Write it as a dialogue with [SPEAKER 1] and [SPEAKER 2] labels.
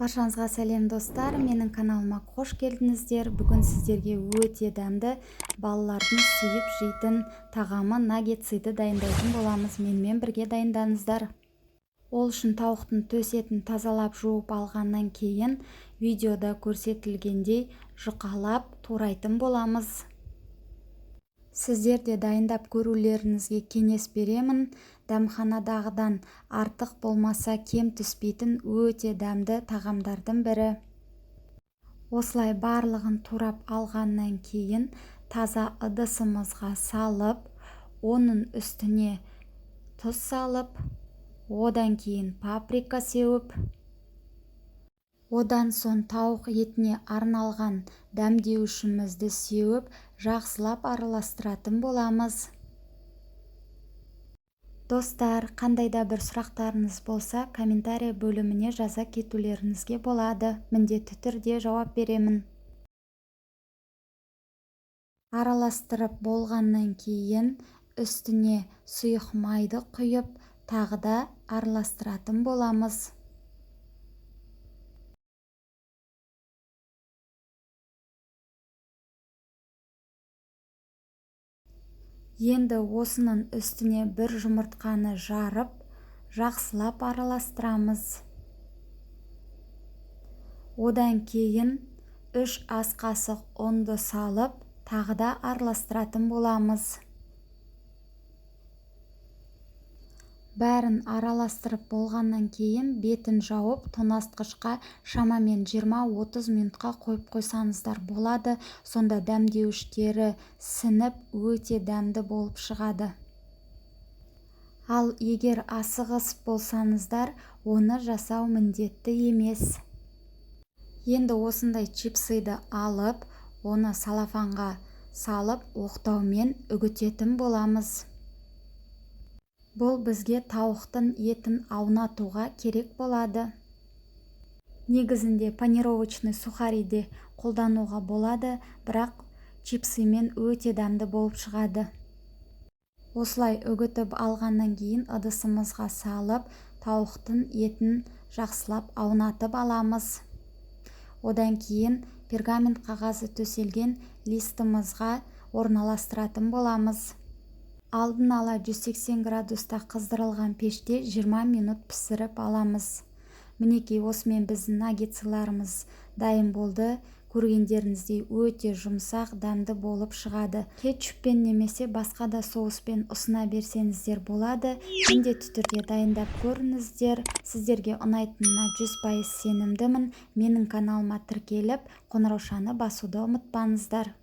[SPEAKER 1] Баршаңызға сәлем достар, менің каналыма қош келдіңіздер. Бүгін сіздерге өте дәмді балалардың сүйіп жейтін тағамы наггетсыйды дайындайтын боламыз. Менімен бірге дайындаңыздар. Ол үшін тауықтың төс етін тазалап жуып алғаннан кейін видеода көрсетілгендей жұқалап турайтын боламыз. Сіздер де дайындап көрулеріңізге кеңес беремін. Дәмханадағыдан артық болмаса кем түспейтін өте дәмді тағамдардың бірі. Осылай барлығын турап алғаннан кейін таза ыдысымызға салып, оның үстіне тұз салып, одан кейін паприка сеуіп, одан соң тауық етіне арналған дәмдеуішімізді сеуіп, жақсылап араластыратын боламыз. Достар, қандай да бір сұрақтарыңыз болса, комментарий бөліміне жаза кетулеріңізге болады. Міндетті түрде жауап беремін. Араластырып болғаннан кейін үстіне сұйық майды құйып, тағы да араластыратын боламыз. Енді осының үстіне бір жұмыртқаны жарып, жақсылап араластырамыз. Одан кейін 3 ас қасық ұнды салып, тағы да араластыратын боламыз. Бәрін араластырып болғаннан кейін бетін жауып, тоңазытқышқа шамамен 20-30 минутқа қойып қойсаңыздар болады. Сонда дәмдеуіштері сініп, өте дәмді болып шығады. Ал егер асығыс болсаңыздар, оны жасау міндетті емес. Енді осындай чипсыйды алып, оны салафанға салып, оқтаумен үгітетін боламыз. Бұл бізге тауықтың етін аунатуға керек болады. Негізінде панировочный сухариде қолдануға болады, бірақ чипсыймен өте дәмді болып шығады. Осылай үгітіп алғаннан кейін ыдысымызға салып, тауықтың етін жақсылап аунатып аламыз. Одан кейін пергамент қағазы төселген листімізға орналастыратын боламыз. Алдын ала 180 градуста қыздырылған пеште 20 минут пісіріп аламыз. Мінекей, осымен біздің наггетсыларымыз дайын болды. Көргендеріңіздей өте жұмсақ, дәмді болып шығады. Кетчуппен немесе басқа да соуспен ұсына берсеңіздер болады. Міндетті түрде дайындап көріңіздер. Сіздерге ұнайтынына 100% сенімдімін. Менің каналыма тіркеліп, қоңыраушаны басуды ұмытпаңыздар.